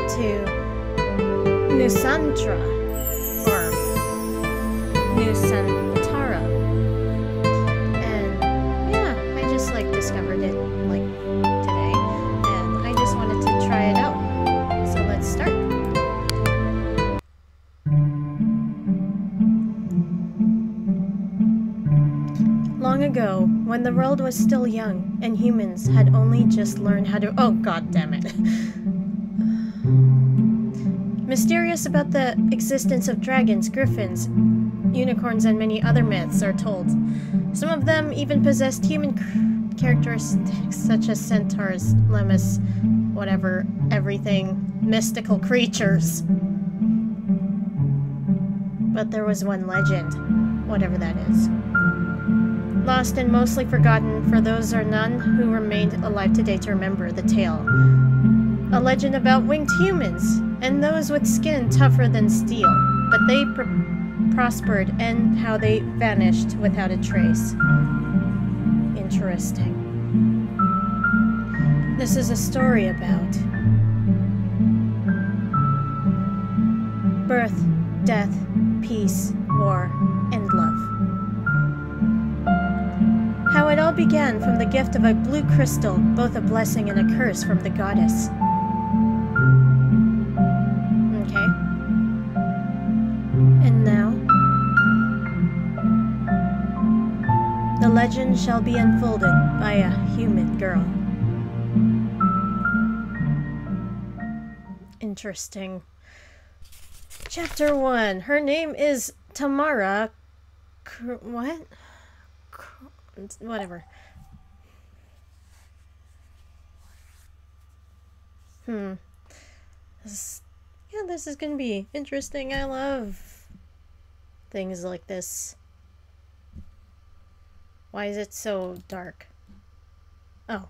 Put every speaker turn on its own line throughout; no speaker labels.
to Nusantara, or Nusantara. And yeah, I just like discovered it like today, and I just wanted to try it out. So let's start. Long ago, when the world was still young and humans had only just learned how to— oh god damn it. Mysterious about the existence of dragons, griffins, unicorns, and many other myths are told. Some of them even possessed human characteristics such as centaurs, lemurs, whatever, everything, mystical creatures. But there was one legend, whatever that is. Lost and mostly forgotten, for those or none who remained alive today to remember the tale. A legend about winged humans, and those with skin tougher than steel, but they prospered, and how they vanished without a trace. Interesting. This is a story about birth, death, peace, war, and love. How it all began from the gift of a blue crystal, both a blessing and a curse from the goddess. Okay. And now, the legend shall be unfolded by a human girl. Interesting. Chapter 1. Her name is Tamara. What? Whatever. This is gonna be interesting. I love things like this. Why is it so dark? Oh.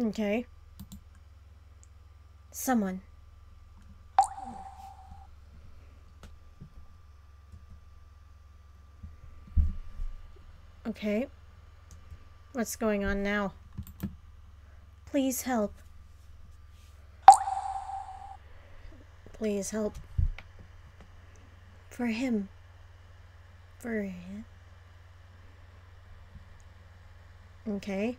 Okay. Someone. Okay. What's going on now? Please help. Please help. For him. For him. Okay.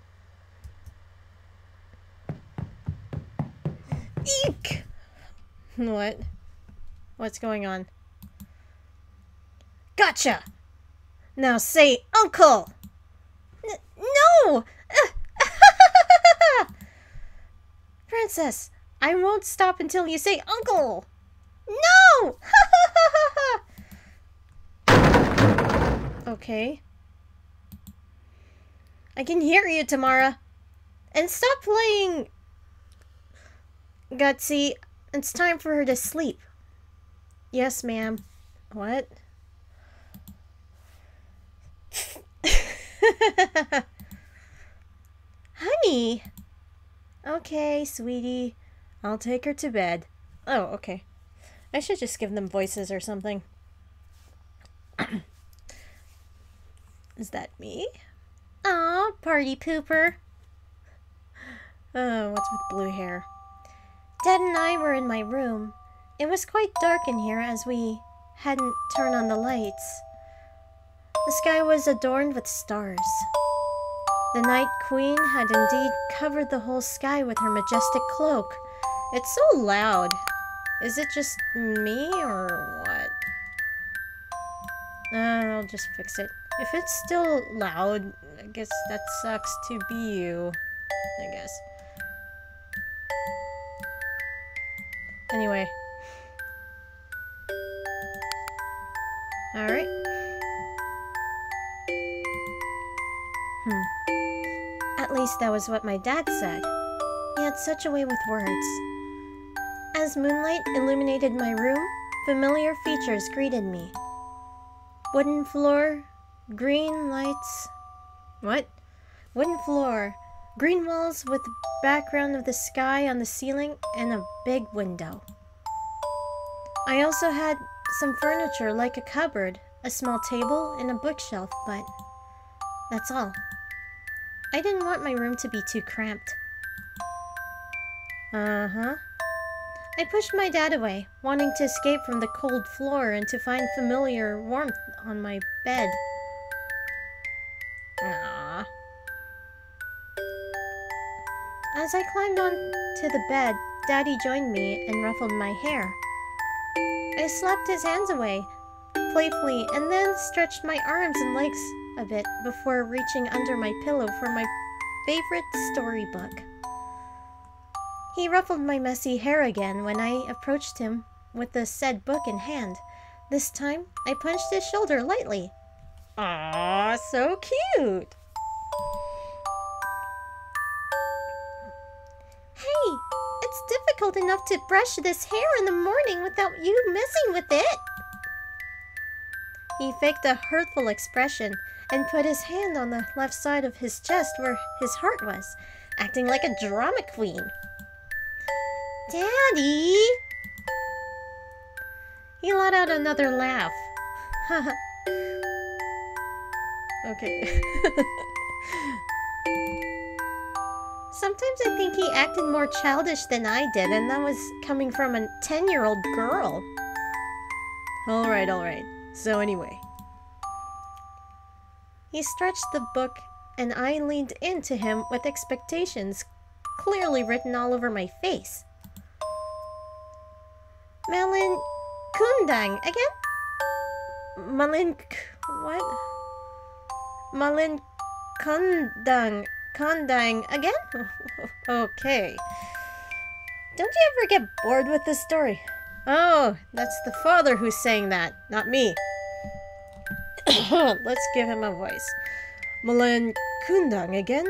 Eek! What? What's going on? Gotcha! Now say uncle! No! Princess, I won't stop until you say uncle! No! Okay. I can hear you, Tamara. And stop playing gutsy. It's time for her to sleep. Yes, ma'am. What? Honey! Okay, sweetie. I'll take her to bed. Oh, okay. I should just give them voices or something. Is that me? Aw, party pooper. Oh, what's with blue hair? Dad and I were in my room. It was quite dark in here as we hadn't turned on the lights. The sky was adorned with stars. The Night Queen had indeed covered the whole sky with her majestic cloak. It's so loud. Is it just me or what? I'll just fix it. If it's still loud, I guess that sucks to be you. I guess. Anyway. Alright. At least that was what my dad said. He had such a way with words. As moonlight illuminated my room, familiar features greeted me. Wooden floor, green lights... What? Wooden floor, green walls with the background of the sky on the ceiling, and a big window. I also had some furniture like a cupboard, a small table, and a bookshelf, but that's all. I didn't want my room to be too cramped. Uh-huh. I pushed my dad away, wanting to escape from the cold floor and to find familiar warmth on my bed. Aww. As I climbed onto the bed, Daddy joined me and ruffled my hair. I slapped his hands away, playfully, and then stretched my arms and legs a bit before reaching under my pillow for my favorite storybook. He ruffled my messy hair again when I approached him with the said book in hand. This time, I punched his shoulder lightly. Aww, so cute! Hey, it's difficult enough to brush this hair in the morning without you messing with it. He faked a hurtful expression and put his hand on the left side of his chest where his heart was, acting like a drama queen. Daddy! He let out another laugh. Okay. Sometimes I think he acted more childish than I did, and that was coming from a 10-year-old girl. Alright. So anyway. He stretched the book, and I leaned into him with expectations clearly written all over my face. Malin Kundang again? What? Malin Kundang again? Okay. Don't you ever get bored with this story? Oh, that's the father who's saying that, not me. Let's give him a voice. Malin Kundang again?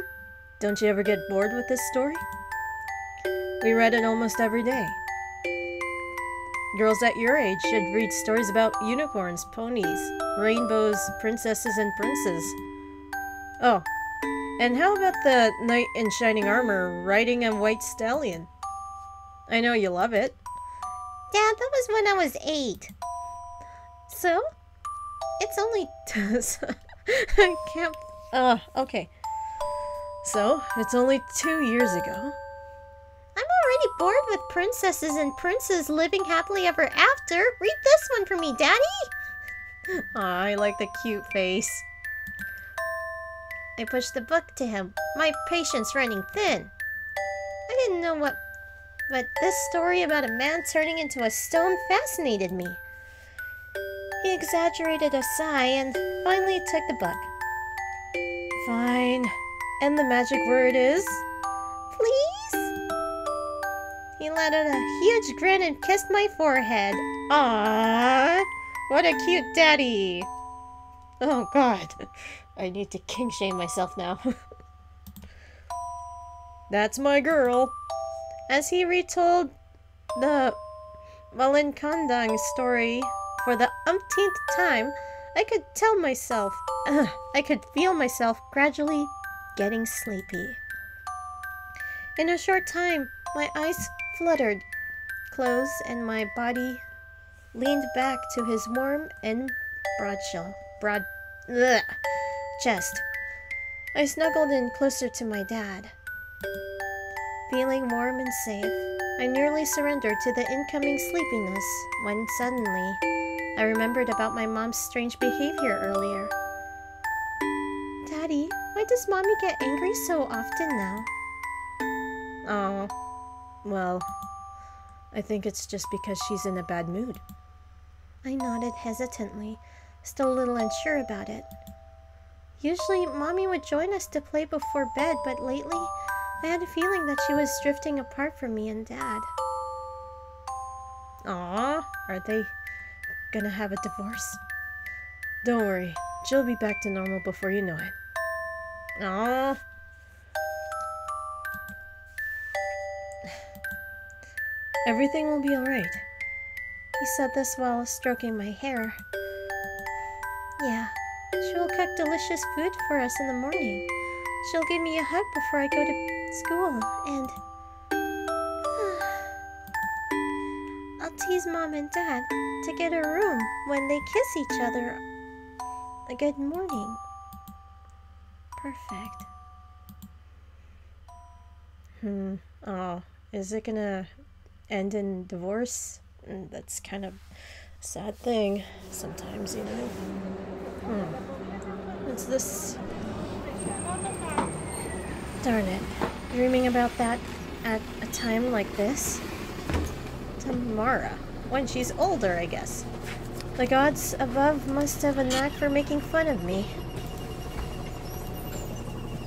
Don't you ever get bored with this story? We read it almost every day. Girls at your age should read stories about unicorns, ponies, rainbows, princesses, and princes. Oh, and how about the knight in shining armor riding a white stallion? I know you love it. Dad, that was when I was 8. So? It's only... I can't... okay. So, it's only 2 years ago. I'm already bored with princesses and princes living happily ever after. Read this one for me, Daddy! Aw, I like the cute face. I pushed the book to him, my patience running thin. I didn't know what... but this story about a man turning into a stone fascinated me. He exaggerated a sigh and finally took the book. Fine. And the magic word is... Please? He let out a huge grin and kissed my forehead. Aww! What a cute daddy! Oh god. I need to king shame myself now. That's my girl. As he retold the Malin Kundang story for the umpteenth time, I could feel myself gradually getting sleepy. In a short time, my eyes fluttered, closed, and my body leaned back to his warm and broad chest. I snuggled in closer to my dad. Feeling warm and safe, I nearly surrendered to the incoming sleepiness when suddenly I remembered about my mom's strange behavior earlier. Daddy, why does Mommy get angry so often now? Oh, well, I think it's just because she's in a bad mood. I nodded hesitantly, still a little unsure about it. Usually, Mommy would join us to play before bed, but lately, I had a feeling that she was drifting apart from me and Dad. Aww, are they gonna have a divorce? Don't worry, she'll be back to normal before you know it. Aww. Everything will be alright. He said this while stroking my hair. Yeah, she will cook delicious food for us in the morning. She'll give me a hug before I go to school, and I'll tease Mom and Dad to get a room when they kiss each other a good morning. Perfect. Oh, is it gonna end in divorce? That's kind of a sad thing sometimes, you know. What's this? Darn it. Dreaming about that at a time like this? Tamara. When she's older, I guess. The gods above must have a knack for making fun of me.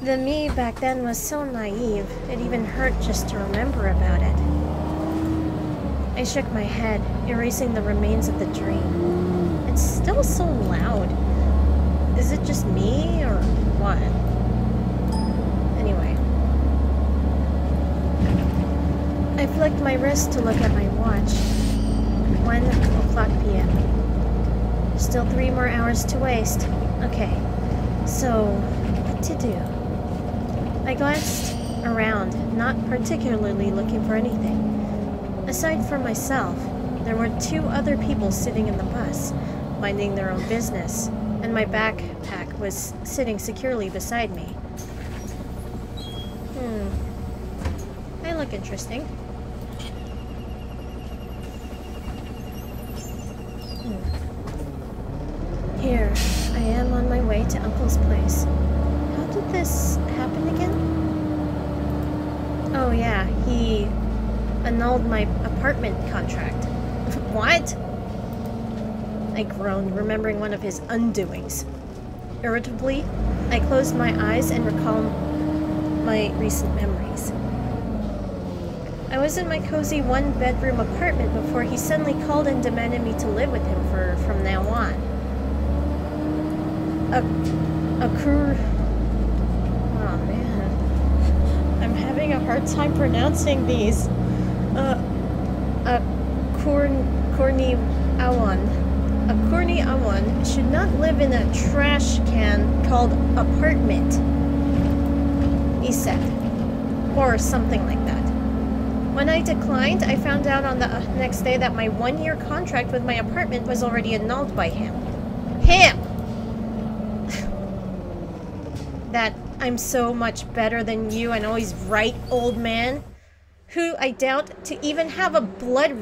The me back then was so naive, it even hurt just to remember about it. I shook my head, erasing the remains of the dream. It's still so loud. Is it just me, or what? Anyway. I flicked my wrist to look at my watch. 1:00 p.m. Still 3 more hours to waste. Okay, so what to do? I glanced around, not particularly looking for anything. Aside from myself, there were 2 other people sitting in the bus, minding their own business, and my backpack was sitting securely beside me. I look interesting. Here, I am on my way to Uncle's place. How did this happen again? Oh yeah, he annulled my apartment contract. What? I groaned, remembering one of his undoings. Irritably, I closed my eyes and recalled my recent memories. I was in my cozy 1-bedroom apartment before he suddenly called and demanded me to live with him from now on. Oh man. I'm having a hard time pronouncing these. Corny Awan. A corny Awan should not live in a trash can called apartment, he said. Or something like that. When I declined, I found out on the next day that my 1-year contract with my apartment was already annulled by him. That I'm so much better than you and always right, old man, who I doubt to even have a blood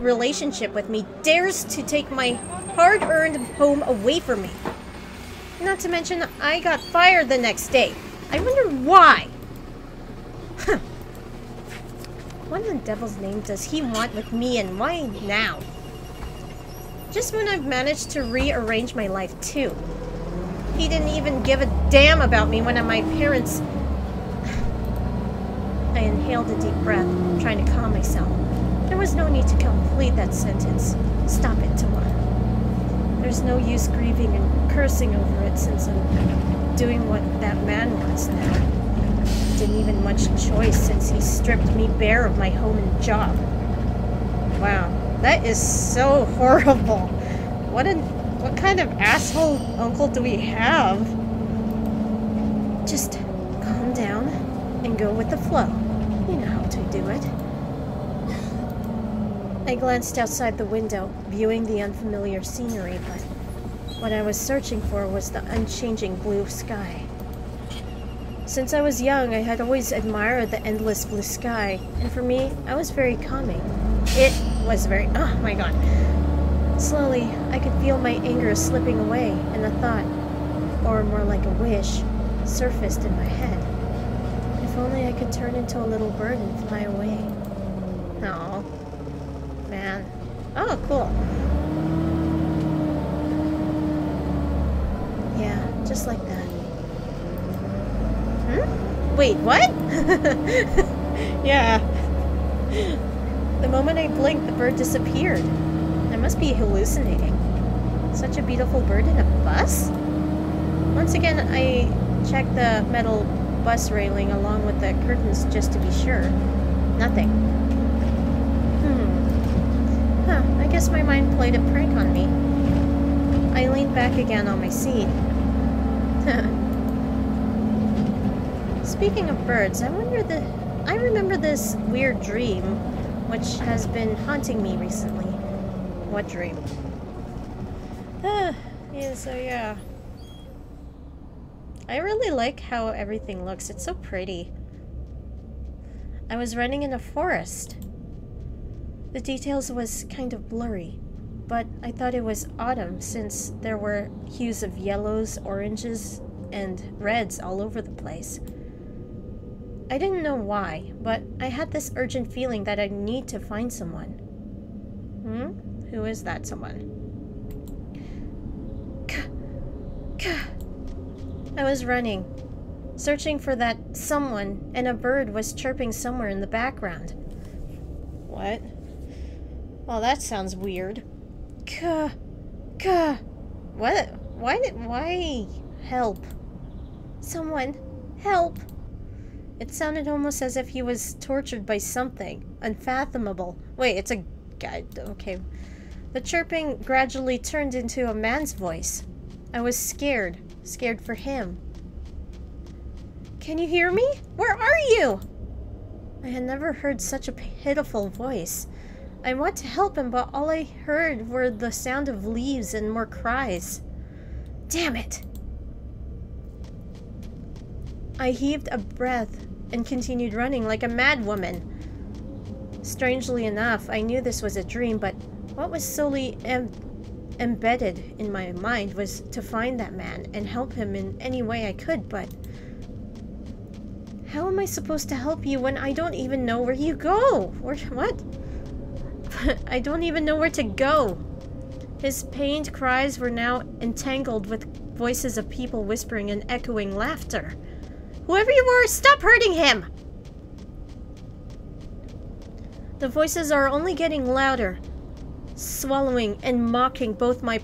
relationship with me, dares to take my hard-earned home away from me. Not to mention, I got fired the next day. I wonder why. What in the devil's name does he want with me, and why now? Just when I've managed to rearrange my life too. He didn't even give a damn about me when my parents... I inhaled a deep breath, trying to calm myself. There was no need to complete that sentence. Stop it, Tamara. There's no use grieving and cursing over it since I'm doing what that man wants now. Didn't even much choice since he stripped me bare of my home and job. Wow, that is so horrible. What kind of asshole uncle do we have? Just calm down and go with the flow. You know how to do it. I glanced outside the window, viewing the unfamiliar scenery, but what I was searching for was the unchanging blue sky. Since I was young, I had always admired the endless blue sky, and for me, I was very calming. It was very... oh my god. Slowly, I could feel my anger slipping away, and a thought, or more like a wish, surfaced in my head. If only I could turn into a little bird and fly away. Oh, man. Oh, cool. Yeah, just like that. Wait, what? Yeah. The moment I blinked, the bird disappeared. I must be hallucinating. Such a beautiful bird in a bus? Once again, I checked the metal bus railing along with the curtains just to be sure. Nothing. I guess my mind played a prank on me. I leaned back again on my seat. Speaking of birds, I remember this weird dream, which has been haunting me recently. What dream? Yeah, so yeah. I really like how everything looks. It's so pretty. I was running in a forest. The details was kind of blurry, but I thought it was autumn since there were hues of yellows, oranges, and reds all over the place. I didn't know why, but I had this urgent feeling that I need to find someone. Who is that someone? I was running, searching for that someone, and a bird was chirping somewhere in the background. What? Well, that sounds weird. What? Why? Help. Someone, help. It sounded almost as if he was tortured by something unfathomable. Wait, it's a guy. Okay. The chirping gradually turned into a man's voice. I was scared for him. Can you hear me? Where are you? I had never heard such a pitiful voice. I wanted to help him, but all I heard were the sound of leaves and more cries. Damn it! I heaved a breath and continued running like a mad woman. Strangely enough, I knew this was a dream, but what was solely embedded in my mind was to find that man and help him in any way I could, but how am I supposed to help you when I don't even know where you go? What? I don't even know where to go. His pained cries were now entangled with voices of people whispering and echoing laughter. Whoever you are, stop hurting him! The voices are only getting louder, swallowing and mocking both my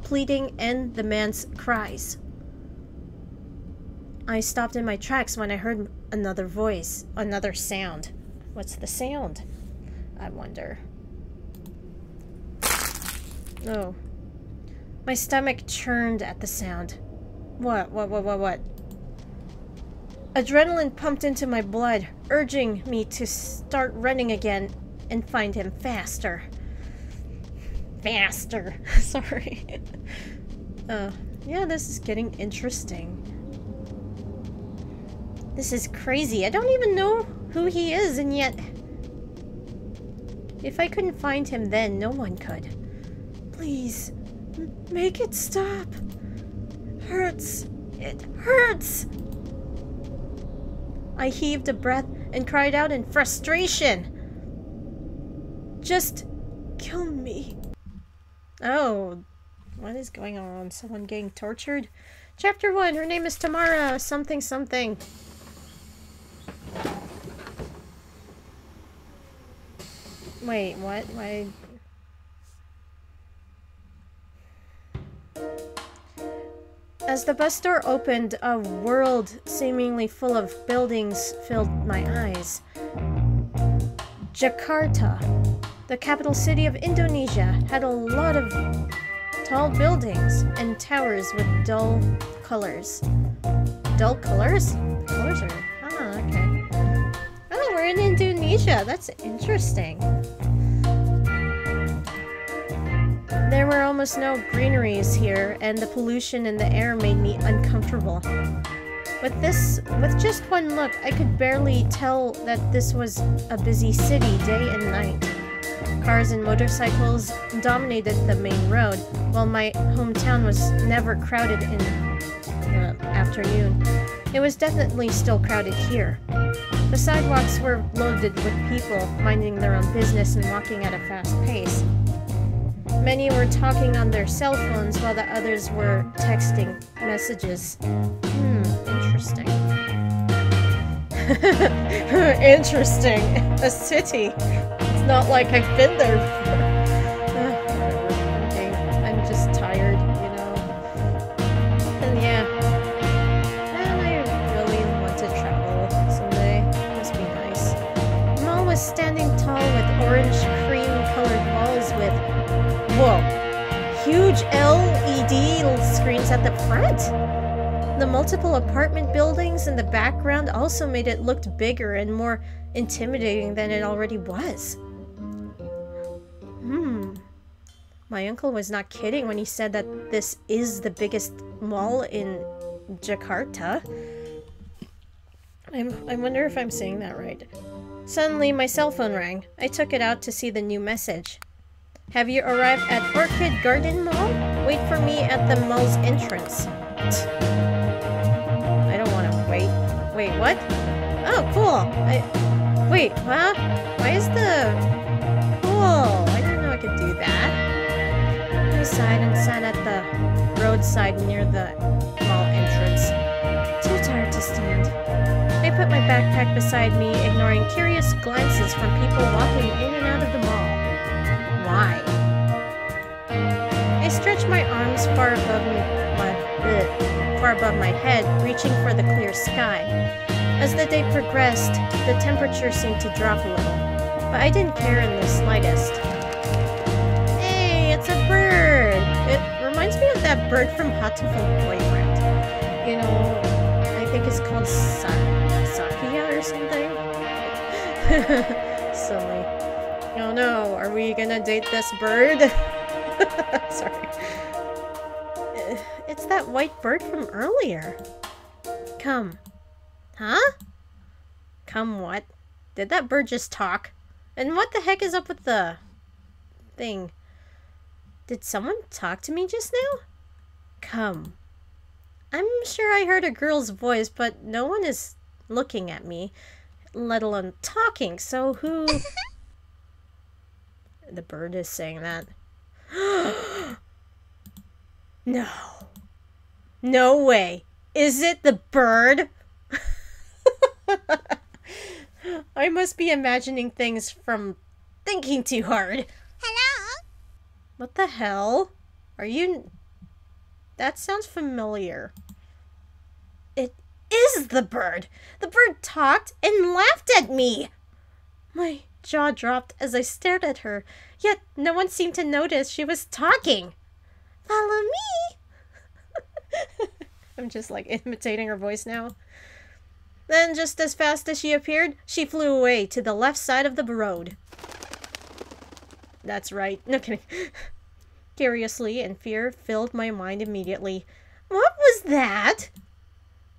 pleading and the man's cries. I stopped in my tracks when I heard another voice, another sound. What's the sound? I wonder. Oh. My stomach churned at the sound. What? Adrenaline pumped into my blood, urging me to start running again and find him faster. Sorry. Yeah, this is getting interesting. This is crazy. I don't even know who he is, and yet if I couldn't find him then, no one could. Please, make it stop. Hurts. It hurts. I heaved a breath and cried out in frustration. Just kill me. Oh, what is going on? Someone getting tortured? Chapter 1, her name is Tamara, something. Wait, what? Why? As the bus door opened, a world seemingly full of buildings filled my eyes. Jakarta, the capital city of Indonesia, had a lot of tall buildings and towers with dull colors. Dull colors? Colors are... Ah, okay. Oh, we're in Indonesia. That's interesting. There were almost no greeneries here, and the pollution in the air made me uncomfortable. With just one look, I could barely tell that this was a busy city day and night. Cars and motorcycles dominated the main road, while my hometown was never crowded in the afternoon. It was definitely still crowded here. The sidewalks were loaded with people minding their own business and walking at a fast pace. Many were talking on their cell phones while the others were texting messages. Interesting. Interesting. A city. It's not like I've been there before. Okay, I'm just tired, you know. And yeah. And I really want to travel someday. It must be nice. The mall was standing tall with orange cream-colored walls with... Whoa! Huge LED screens at the front? The multiple apartment buildings in the background also made it look bigger and more intimidating than it already was. My uncle was not kidding when he said that this is the biggest mall in Jakarta. I wonder if I'm saying that right. Suddenly, my cell phone rang. I took it out to see the new message. Have you arrived at Orchid Garden Mall? Wait for me at the mall's entrance. I don't want to wait. Wait, what? Oh, cool. Wait, huh? Why is the... Cool. I didn't know I could do that. I sighed and sat at the roadside near the mall entrance. Too tired to stand. I put my backpack beside me, ignoring curious glances from people walking in and out of the mall. Why? I stretched my arms far above my head, reaching for the clear sky. As the day progressed, the temperature seemed to drop a little, but I didn't care in the slightest. Hey, it's a bird! It reminds me of that bird from Hot to Boyfriend. You know, I think it's called Sakia or something. Silly. Oh no, are we gonna date this bird? Sorry. It's that white bird from earlier. Come. Huh? Come what? Did that bird just talk? And what the heck is up with the thing? Did someone talk to me just now? Come. I'm sure I heard a girl's voice, but no one is looking at me, let alone talking, so who... The bird is saying that. No. No way. Is it the bird? I must be imagining things from thinking too hard.
Hello?
What the hell? Are you... That sounds familiar. It is the bird! The bird talked and laughed at me! My jaw dropped as I stared at her, yet no one seemed to notice she was talking. Follow me! I'm just like imitating her voice now. Then, just as fast as she appeared, she flew away to the left side of the road. That's right. No kidding. Curiously and fear filled my mind immediately. What was that?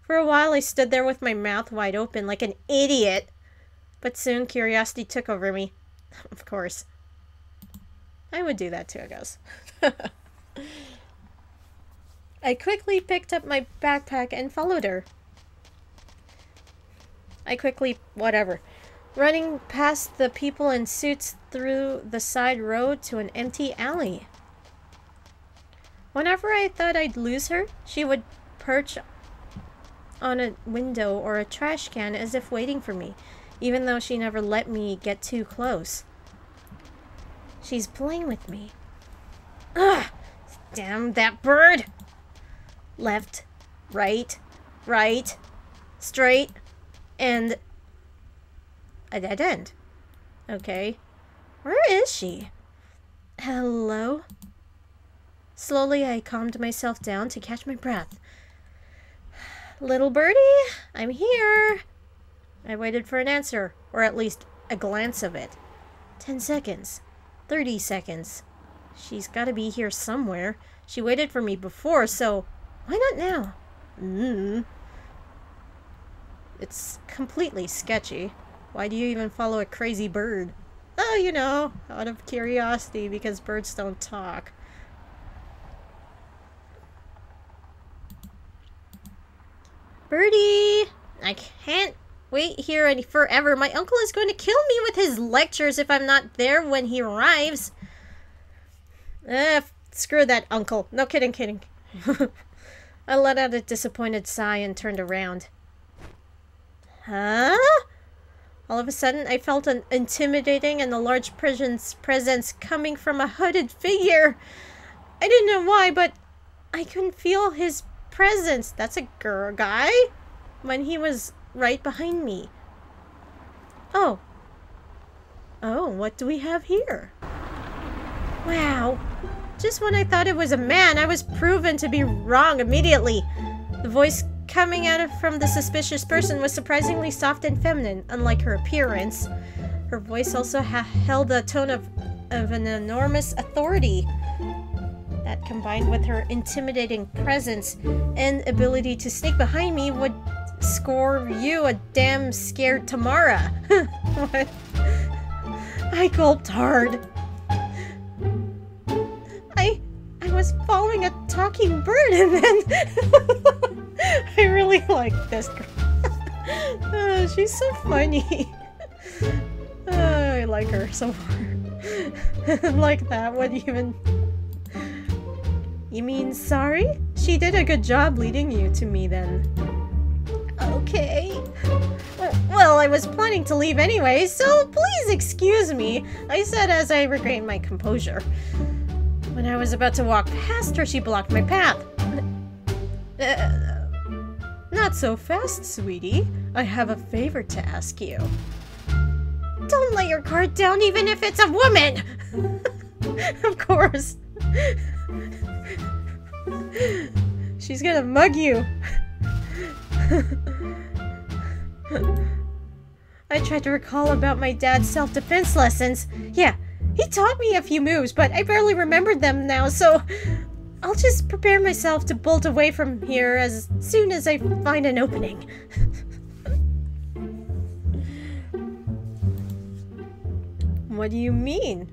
For a while, I stood there with my mouth wide open like an idiot. But soon, curiosity took over me. Of course. I would do that too, I guess. I quickly picked up my backpack and followed her. Running past the people in suits through the side road to an empty alley. Whenever I thought I'd lose her, she would perch on a window or a trash can as if waiting for me, even though she never let me get too close. She's playing with me. Ugh! Damn that bird! Left, right, straight, and a dead end. Okay. Where is she? Hello? Slowly, I calmed myself down to catch my breath. Little birdie, I'm here. I waited for an answer, or at least a glance of it. 10 seconds. 30 seconds. She's got to be here somewhere. She waited for me before, so why not now? It's completely sketchy. Why do you even follow a crazy bird? Oh, you know, out of curiosity, because birds don't talk. Birdie! I can't wait here any forever. My uncle is going to kill me with his lectures if I'm not there when he arrives. Screw that uncle. No, kidding. I let out a disappointed sigh and turned around. Huh? All of a sudden, I felt an intimidating and a large presence coming from a hooded figure. I didn't know why, but I couldn't feel his presence. That's a guy? When he was right behind me. Oh, what do we have here? Wow. Just when I thought it was a man, I was proven to be wrong immediately. The voice coming from the suspicious person was surprisingly soft and feminine, unlike her appearance. Her voice also held a tone of an enormous authority. That, combined with her intimidating presence and ability to sneak behind me, would score you a damn scared Tamara. What? I gulped hard. I was following a talking bird and then... I really like this girl. She's so funny. I like her so far. Like that one even... You mean sorry? She did a good job leading you to me then. Okay. Well, I was planning to leave anyway, so please excuse me, I said as I regained my composure. When I was about to walk past her, she blocked my path. Not so fast, sweetie. I have a favor to ask you. Don't let your guard down even if it's a woman! Of course. She's gonna mug you. I tried to recall about my dad's self-defense lessons. Yeah, he taught me a few moves, but I barely remembered them now, so I'll just prepare myself to bolt away from here as soon as I find an opening. What do you mean?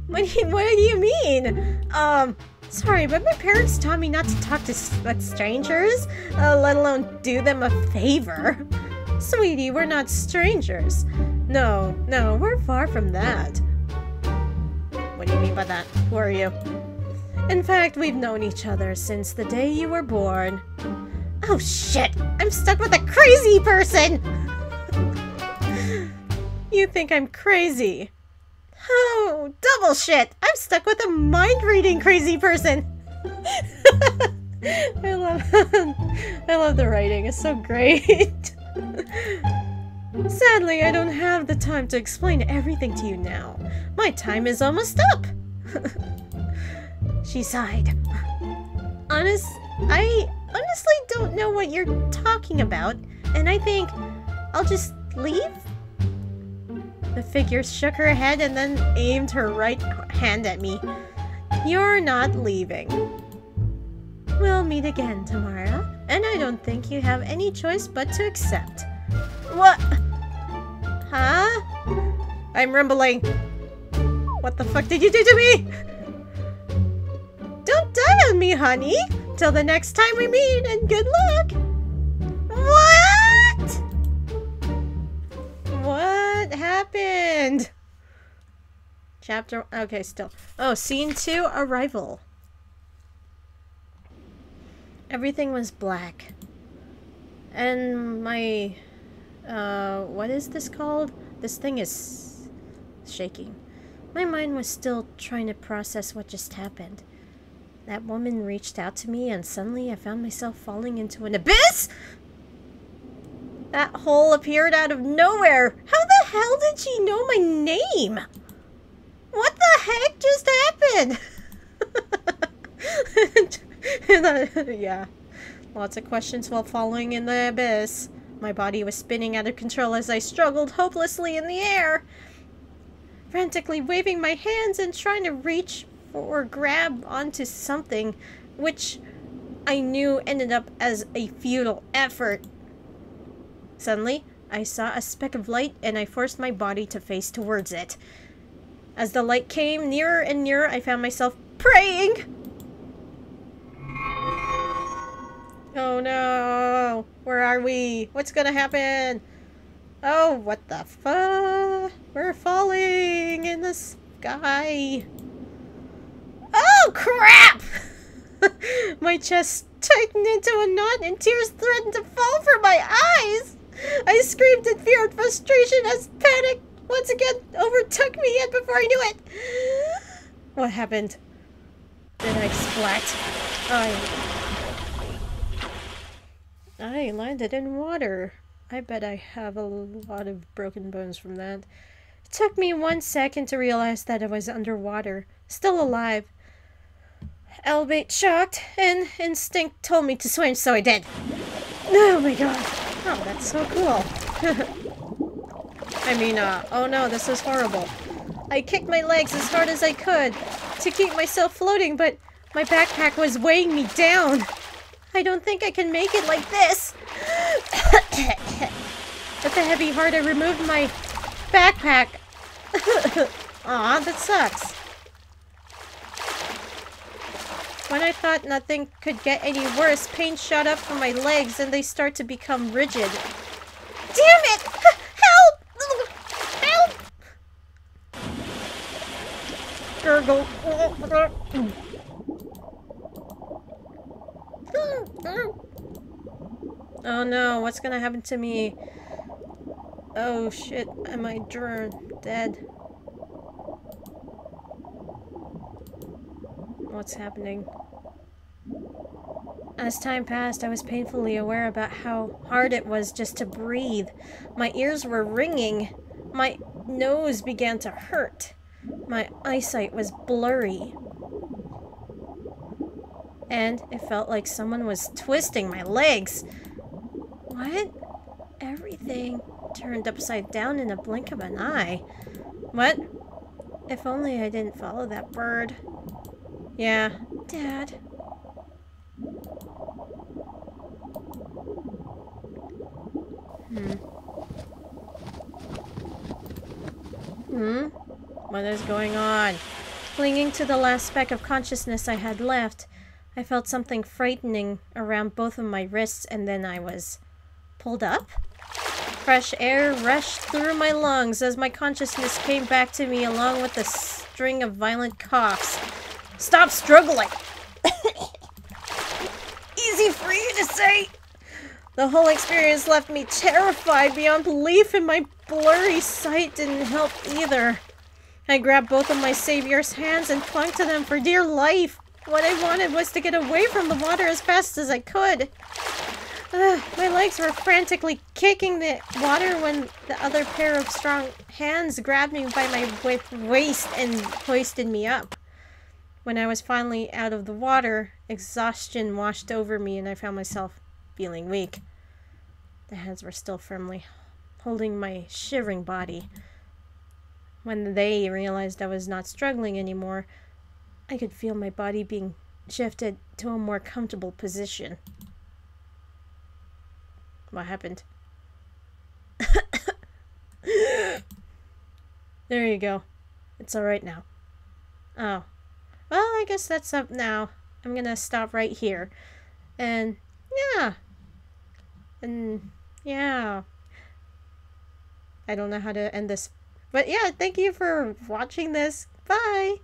What do you mean? Sorry, but my parents taught me not to talk to strangers, let alone do them a favor. Sweetie, we're not strangers. No, we're far from that. What do you mean by that? Who are you? In fact, we've known each other since the day you were born. Oh shit! I'm stuck with a crazy person! You think I'm crazy? Oh, double shit! I'm stuck with a mind-reading crazy person! I love the writing, it's so great. Sadly, I don't have the time to explain everything to you now. My time is almost up. She sighed. I honestly don't know what you're talking about, and I think I'll just leave? The figure shook her head and then aimed her right hand at me. You're not leaving. We'll meet again tomorrow, and I don't think you have any choice but to accept. What? Huh? I'm rumbling. What the fuck did you do to me? Don't die on me, honey. Till the next time we meet, and good luck. What? What happened? Chapter... Okay, still. Oh, Scene 2, Arrival. Everything was black. And my... what is this called? This thing is... shaking. My mind was still trying to process what just happened. That woman reached out to me and suddenly I found myself falling into an abyss? That hole appeared out of nowhere. How the hell did she know my name? What the heck just happened? Yeah, lots of questions while falling in the abyss. My body was spinning out of control as I struggled hopelessly in the air, frantically waving my hands and trying to reach or grab onto something, which I knew ended up as a futile effort. Suddenly, I saw a speck of light and I forced my body to face towards it. As the light came nearer and nearer, I found myself praying! Oh no! Where are we? What's gonna happen? Oh, what the fuck? We're falling in the sky. Oh, crap! My chest tightened into a knot and tears threatened to fall from my eyes. I screamed in fear and frustration as panic once again overtook me, and before I knew it... What happened? Did I splat? I landed in water. I bet I have a lot of broken bones from that. It took me 1 second to realize that I was underwater, still alive. Albeit shocked, and instinct told me to swim, so I did. Oh my god. Oh, that's so cool. I mean, oh no, this is horrible. I kicked my legs as hard as I could to keep myself floating, but my backpack was weighing me down. I don't think I can make it like this. a heavy heart, I removed my backpack. Aw, that sucks. When I thought nothing could get any worse, pain shot up from my legs and they start to become rigid. Damn it! Help! Help! Gurgle. Oh no, what's gonna happen to me? Oh shit, am I dead? What's happening? As time passed, I was painfully aware about how hard it was just to breathe. My ears were ringing. My nose began to hurt. My eyesight was blurry. And it felt like someone was twisting my legs. What? Everything turned upside down in a blink of an eye. What? If only I didn't follow that bird. Yeah, Dad. What is going on? Clinging to the last speck of consciousness I had left, I felt something frightening around both of my wrists, and then I was pulled up? Fresh air rushed through my lungs as my consciousness came back to me along with a string of violent coughs. Stop struggling! Easy for you to say! The whole experience left me terrified beyond belief, and my blurry sight didn't help either. I grabbed both of my savior's hands and clung to them for dear life. What I wanted was to get away from the water as fast as I could. My legs were frantically kicking the water when the other pair of strong hands grabbed me by my waist and hoisted me up. When I was finally out of the water, exhaustion washed over me and I found myself feeling weak. The hands were still firmly holding my shivering body. When they realized I was not struggling anymore, I could feel my body being shifted to a more comfortable position. What happened? There you go. It's alright now. Oh. Well, I guess that's up now. I'm gonna stop right here. And, yeah. And, yeah. I don't know how to end this. But yeah, thank you for watching this. Bye!